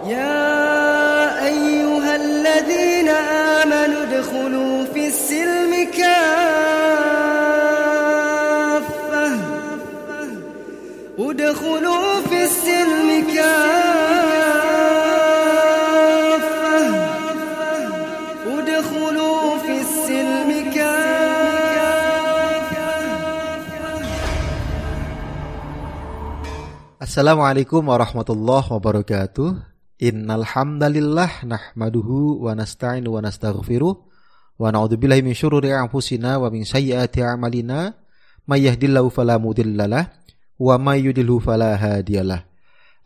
يا أيها الذين آمنوا ادخلوا في السلم كافة ادخلوا في السلم كافة ادخلوا في السلم كافة. Assalamualaikum warahmatullahi wabarakatuh. Innal hamdalillah nahmaduhu wa nasta'inu wa nastaghfiruh wa na'udzubillahi min syururi anfusina wa min sayyiati a'malina may yahdihillahu fala mudhillalah wa may yudlilhu fala hadiyalah.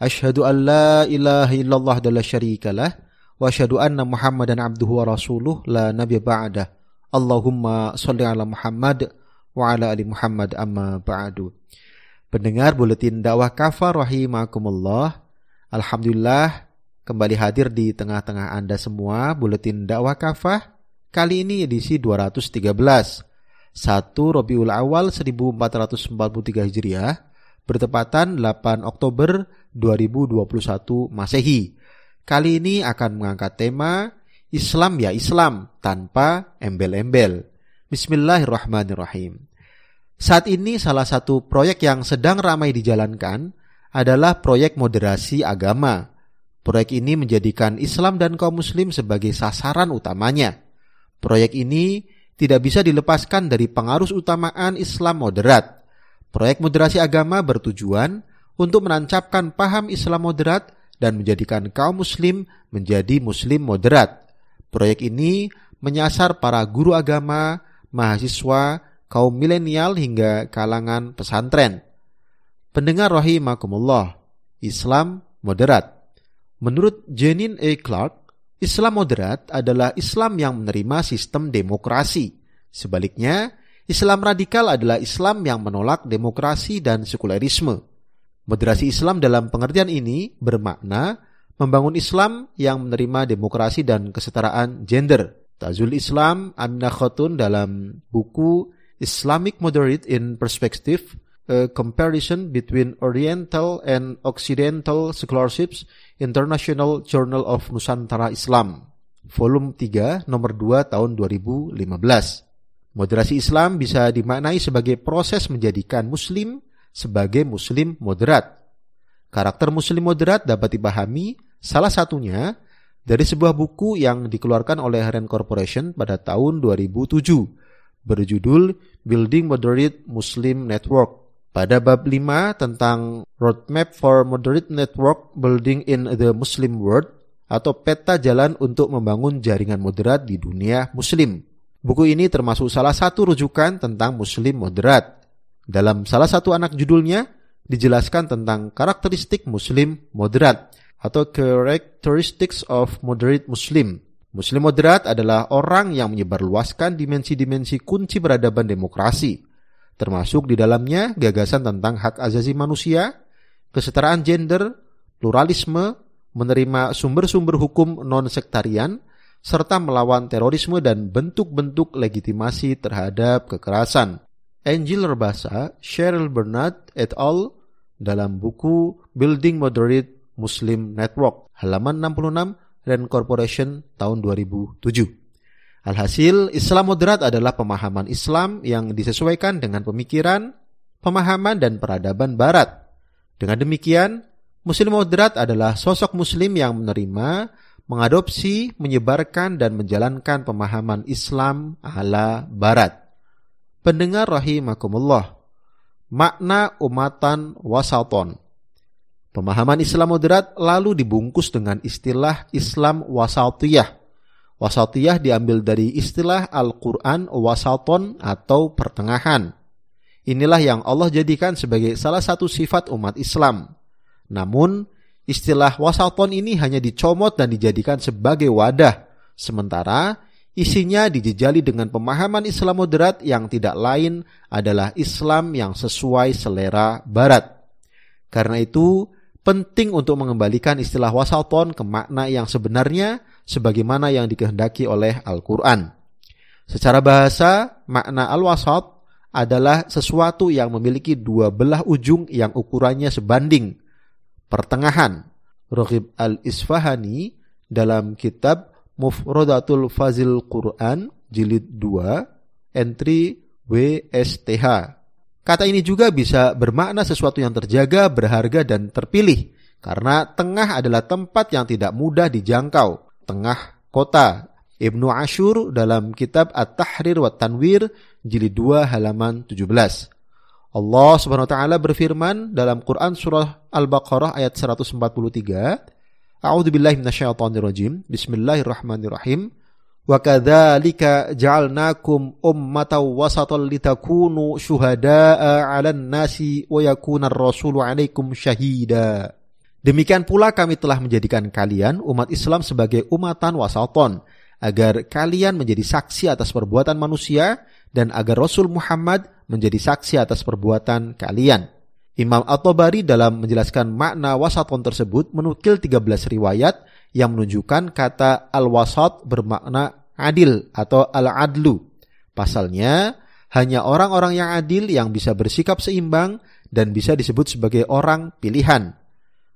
Asyhadu an la ilaha illallah wa la syarikalah wa asyhadu anna Muhammadan abduhu wa rasuluh la nabiyya ba'dah. Allahumma shalli ala Muhammad wa ala ali Muhammad amma ba'du. Pendengar Buletin Dakwah Kafah rahimakumullah. Alhamdulillah kembali hadir di tengah-tengah Anda semua Buletin Dakwah Kafah. Kali ini edisi 213 1 Rabiul Awal 1443 Hijriah bertepatan 8 Oktober 2021 Masehi. Kali ini akan mengangkat tema Islam ya Islam tanpa embel-embel. Bismillahirrahmanirrahim. Saat ini salah satu proyek yang sedang ramai dijalankan adalah proyek moderasi agama. Proyek ini menjadikan Islam dan kaum muslim sebagai sasaran utamanya. Proyek ini tidak bisa dilepaskan dari pengaruh utamaan Islam moderat. Proyek moderasi agama bertujuan untuk menancapkan paham Islam moderat dan menjadikan kaum muslim menjadi muslim moderat. Proyek ini menyasar para guru agama, mahasiswa, kaum milenial hingga kalangan pesantren. Pendengar rahimakumullah, Islam moderat. Menurut Jenin A. Clark, Islam moderat adalah Islam yang menerima sistem demokrasi. Sebaliknya, Islam radikal adalah Islam yang menolak demokrasi dan sekularisme. Moderasi Islam dalam pengertian ini bermakna membangun Islam yang menerima demokrasi dan kesetaraan gender. Tazul Islam Aminah Khatun dalam buku Islamic Moderate in Perspective, A Comparison Between Oriental and Occidental Scholarships, International Journal of Nusantara Islam, volume 3, nomor 2 tahun 2015. Moderasi Islam bisa dimaknai sebagai proses menjadikan Muslim sebagai Muslim moderat. Karakter Muslim moderat dapat dipahami salah satunya dari sebuah buku yang dikeluarkan oleh Rand Corporation pada tahun 2007 berjudul Building Moderate Muslim Network. Pada bab 5 tentang Roadmap for Moderate Network Building in the Muslim World atau peta jalan untuk membangun jaringan moderat di dunia muslim. Buku ini termasuk salah satu rujukan tentang muslim moderat. Dalam salah satu anak judulnya dijelaskan tentang karakteristik muslim moderat atau Characteristics of Moderate Muslim. Muslim moderat adalah orang yang menyebarluaskan dimensi-dimensi kunci peradaban demokrasi, termasuk di dalamnya gagasan tentang hak asasi manusia, kesetaraan gender, pluralisme, menerima sumber-sumber hukum non-sektarian, serta melawan terorisme dan bentuk-bentuk legitimasi terhadap kekerasan. Angel Rebasa, Cheryl Bernard et al. Dalam buku Building Moderate Muslim Network, halaman 66, Rand Corporation tahun 2007. Alhasil, Islam moderat adalah pemahaman Islam yang disesuaikan dengan pemikiran, pemahaman, dan peradaban Barat. Dengan demikian, Muslim moderat adalah sosok Muslim yang menerima, mengadopsi, menyebarkan, dan menjalankan pemahaman Islam ala Barat. Pendengar rahimakumullah, makna umatan wasaton. Pemahaman Islam moderat lalu dibungkus dengan istilah Islam wasatiyah. Wasatiyah diambil dari istilah Al-Quran wasaton atau pertengahan. Inilah yang Allah jadikan sebagai salah satu sifat umat Islam. Namun, istilah wasaton ini hanya dicomot dan dijadikan sebagai wadah, sementara isinya dijejali dengan pemahaman Islam moderat yang tidak lain adalah Islam yang sesuai selera Barat. Karena itu, penting untuk mengembalikan istilah wasaton ke makna yang sebenarnya sebagaimana yang dikehendaki oleh Al-Quran. Secara bahasa, makna al-wasat adalah sesuatu yang memiliki dua belah ujung yang ukurannya sebanding, pertengahan. Raghib Al-Isfahani dalam kitab Mufradatul Fazil Quran jilid 2 entry WSTH. Kata ini juga bisa bermakna sesuatu yang terjaga, berharga dan terpilih karena tengah adalah tempat yang tidak mudah dijangkau, tengah kota. Ibnu Ashur dalam kitab At-Tahrir wa Tanwir jilid 2 halaman 17. Allah Subhanahu wa taala berfirman dalam Quran surah Al-Baqarah ayat 143, A'udzubillahi minasyaitonirrajim. Bismillahirrahmanirrahim. Wa kadzalika ja'alnakum ummatan wasatan litakunu syuhada'a 'alan nasi wa yakunar rasulu 'alaikum syahida. Demikian pula kami telah menjadikan kalian umat Islam sebagai umatan wasaton agar kalian menjadi saksi atas perbuatan manusia dan agar Rasul Muhammad menjadi saksi atas perbuatan kalian. Imam At-Tabari dalam menjelaskan makna wasaton tersebut menukil 13 riwayat yang menunjukkan kata al-wasat bermakna adil atau al-adlu. Pasalnya, hanya orang-orang yang adil yang bisa bersikap seimbang dan bisa disebut sebagai orang pilihan.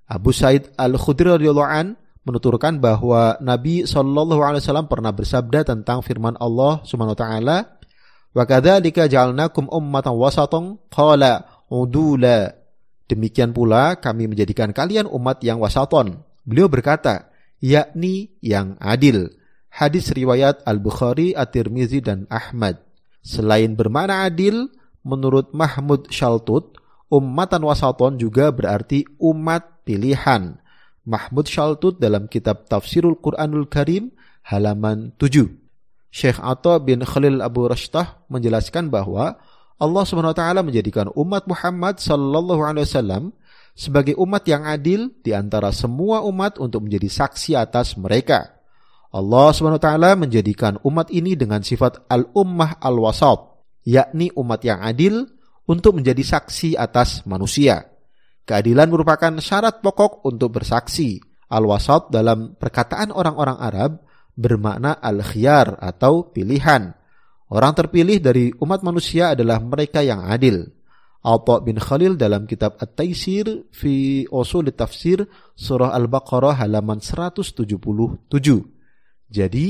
Abu Sa'id Al-Khudri radhiyallahu an menuturkan bahwa Nabi SAW pernah bersabda tentang firman Allah Subhanahu wa taala, "Wa kadzalika ja'alnakum ummatan wasatan qala udula." Demikian pula kami menjadikan kalian umat yang wasaton. Beliau berkata, yakni yang adil. Hadis riwayat Al-Bukhari, At-Tirmizi dan Ahmad. Selain bermakna adil, menurut Mahmud Shaltut, ummatan wasaton juga berarti umat pilihan. Mahmud Shaltut dalam kitab Tafsirul Quranul Karim halaman 7. Syekh Atha bin Khalil Abu Rashtah menjelaskan bahwa Allah Subhanahu wa taala menjadikan umat Muhammad sallallahu alaihi wasallam sebagai umat yang adil di antara semua umat untuk menjadi saksi atas mereka. Allah Subhanahu wa taala menjadikan umat ini dengan sifat al-ummah al-wasat, yakni umat yang adil untuk menjadi saksi atas manusia. Keadilan merupakan syarat pokok untuk bersaksi. Al-wasat dalam perkataan orang-orang Arab bermakna al-khiyar atau pilihan. Orang terpilih dari umat manusia adalah mereka yang adil. Atha bin Khalil dalam kitab At-Taisir fi Ushul Tafsir surah Al-Baqarah halaman 177. Jadi,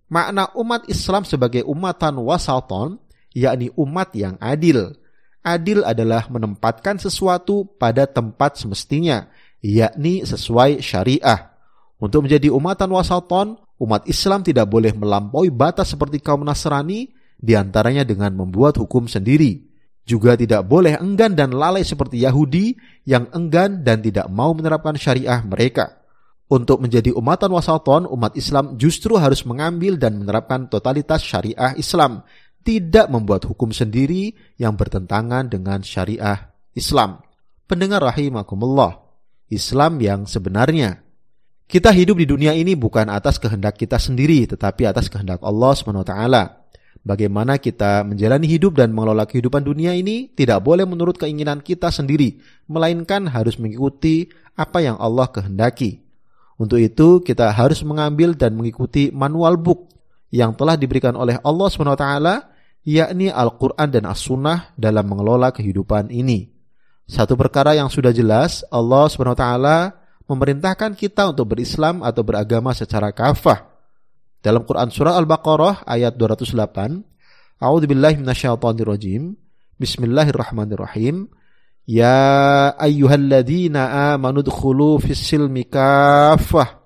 makna umat Islam sebagai umatan wasaton, yakni umat yang adil. Adil adalah menempatkan sesuatu pada tempat semestinya, yakni sesuai syariah. Untuk menjadi umatan wasaton, umat Islam tidak boleh melampaui batas seperti kaum Nasrani, di antaranya dengan membuat hukum sendiri. Juga tidak boleh enggan dan lalai seperti Yahudi yang enggan dan tidak mau menerapkan syariah mereka. Untuk menjadi umatan wasaton, umat Islam justru harus mengambil dan menerapkan totalitas syariah Islam, tidak membuat hukum sendiri yang bertentangan dengan syariah Islam. Pendengar rahimakumullah, Islam yang sebenarnya. Kita hidup di dunia ini bukan atas kehendak kita sendiri, tetapi atas kehendak Allah SWT. Bagaimana kita menjalani hidup dan mengelola kehidupan dunia ini tidak boleh menurut keinginan kita sendiri, melainkan harus mengikuti apa yang Allah kehendaki. Untuk itu, kita harus mengambil dan mengikuti manual book yang telah diberikan oleh Allah SWT, yakni Al-Quran dan As-Sunnah dalam mengelola kehidupan ini. Satu perkara yang sudah jelas, Allah SWT memerintahkan kita untuk berislam atau beragama secara kafah. Dalam Quran surah Al-Baqarah ayat 208, A'udzubillahi minasyaitonirrajim. Bismillahirrahmanirrahim. Ya ayyuhalladzina amanu dkhulu fis silmi kaffah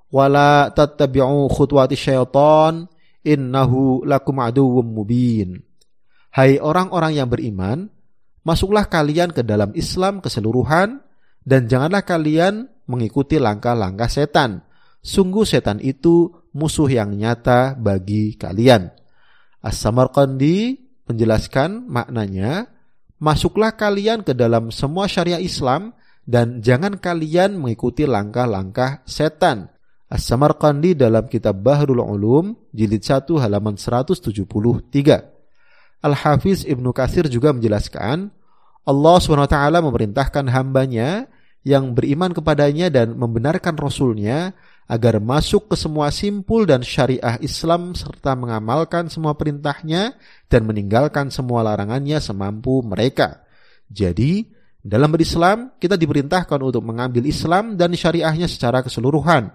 wa la tattabi'u khutuwatis syaitan innahu lakum aduwwum mubin. Hai orang-orang yang beriman, masuklah kalian ke dalam Islam keseluruhan dan janganlah kalian mengikuti langkah-langkah setan. Sungguh setan itu musuh yang nyata bagi kalian. As-Samarqandi menjelaskan maknanya, masuklah kalian ke dalam semua syariah Islam dan jangan kalian mengikuti langkah-langkah setan. As-Samarqandi dalam kitab Bahrul Ulum jilid 1 halaman 173. Al-Hafiz Ibnu Katsir juga menjelaskan, Allah SWT memerintahkan hambanya yang beriman kepadanya dan membenarkan Rasulnya agar masuk ke semua simpul dan syariah Islam serta mengamalkan semua perintahnya dan meninggalkan semua larangannya semampu mereka. Jadi, Dalam berislam, kita diperintahkan untuk mengambil Islam dan syariahnya secara keseluruhan.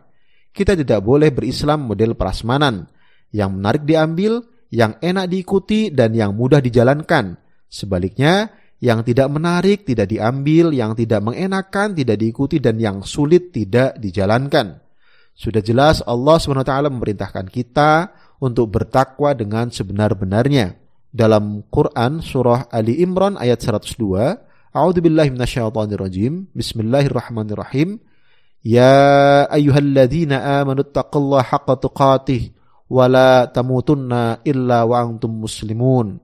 Kita tidak boleh berislam model prasmanan, yang menarik diambil, yang enak diikuti, dan yang mudah dijalankan. Sebaliknya, yang tidak menarik tidak diambil, yang tidak mengenakan tidak diikuti, dan yang sulit tidak dijalankan. Sudah jelas Allah SWT memerintahkan kita untuk bertakwa dengan sebenar-benarnya. Dalam Quran surah Ali Imran ayat 102, A'udzubillahi minasyaitonirrajim. Bismillahirrahmanirrahim. Ya ayyuhalladzina amanu taqullaha haqqa tuqatih wa la tamutunna illa wa antum muslimun.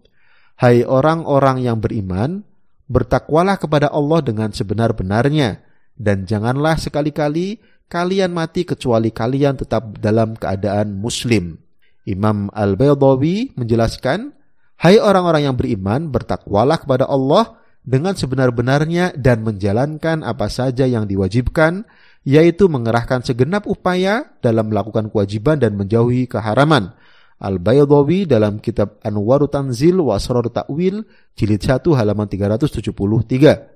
Hai orang-orang yang beriman, bertakwalah kepada Allah dengan sebenar-benarnya, dan janganlah sekali-kali kalian mati kecuali kalian tetap dalam keadaan muslim. Imam Al-Baydawi menjelaskan, hai orang-orang yang beriman, bertakwalah kepada Allah dengan sebenar-benarnya dan menjalankan apa saja yang diwajibkan, yaitu mengerahkan segenap upaya dalam melakukan kewajiban dan menjauhi keharaman. Al-Baydawi dalam kitab Anwarut Tanzil wa Asrar Ta'wil jilid 1 halaman 373.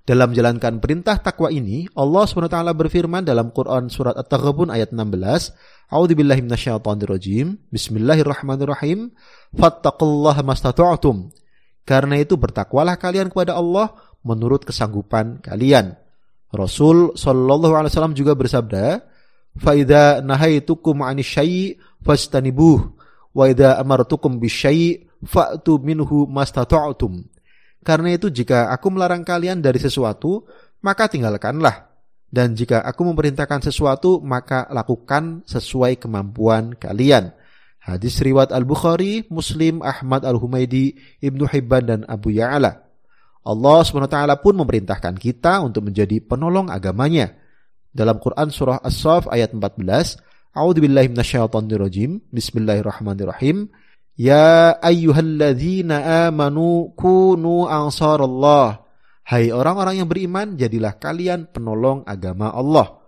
Dalam menjalankan perintah takwa ini, Allah SWT berfirman dalam Quran surat At-Taghabun ayat 16, A'udzubillahi minasyaitonirrajim. Bismillahirrahmanirrahim. Fattaqullaha mastata'tum. Karena itu bertakwalah kalian kepada Allah menurut kesanggupan kalian. Rasul sallallahu alaihi wasallam juga bersabda, "Fa idza nahaitukum 'anil syai' fastanibuh, wa idza amartukum bisyai' fa'tu minhu mastata'tum." Karena itu jika aku melarang kalian dari sesuatu, maka tinggalkanlah. Dan jika aku memerintahkan sesuatu, maka lakukan sesuai kemampuan kalian. Hadis riwayat Al-Bukhari, Muslim, Ahmad Al-Humaidi, Ibnu Hibban, dan Abu Ya'la. Allah SWT pun memerintahkan kita untuk menjadi penolong agamanya. Dalam Quran surah As-Saff ayat 14, A'udzubillahi minasyaitonirrajim. Bismillahirrahmanirrahim. Ya ayyuhalladzina amanu kunu ansarallah. Hai orang-orang yang beriman, jadilah kalian penolong agama Allah.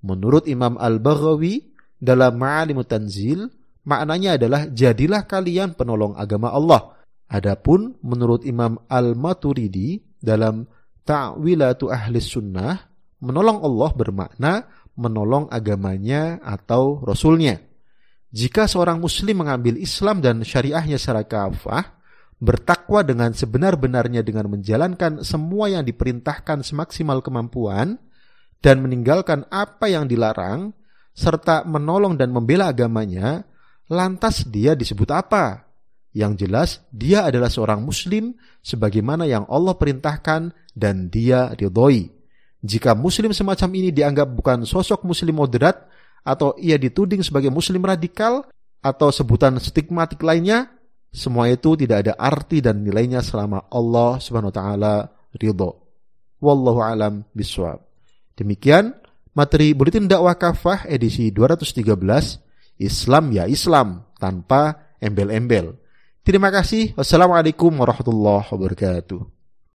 Menurut Imam Al-Baghawi dalam Ma'alimut Tanzil, maknanya adalah jadilah kalian penolong agama Allah. Adapun menurut Imam Al-Maturidi dalam Ta'wilatu Ahlis Sunnah, menolong Allah bermakna menolong agamanya atau Rasulnya. Jika seorang muslim mengambil Islam dan syariahnya secara kafah, bertakwa dengan sebenar-benarnya dengan menjalankan semua yang diperintahkan semaksimal kemampuan, dan meninggalkan apa yang dilarang, serta menolong dan membela agamanya, lantas dia disebut apa? Yang jelas, dia adalah seorang muslim sebagaimana yang Allah perintahkan dan dia ridhoi. Jika muslim semacam ini dianggap bukan sosok muslim moderat, atau ia dituding sebagai muslim radikal, atau sebutan stigmatik lainnya, semua itu tidak ada arti dan nilainya selama Allah Subhanahu wa taala ridho. Wallahu alam bishawab. Demikian materi Buletin Dakwah Kafah edisi 213, Islam ya Islam tanpa embel-embel. Terima kasih. Wassalamualaikum warahmatullahi wabarakatuh.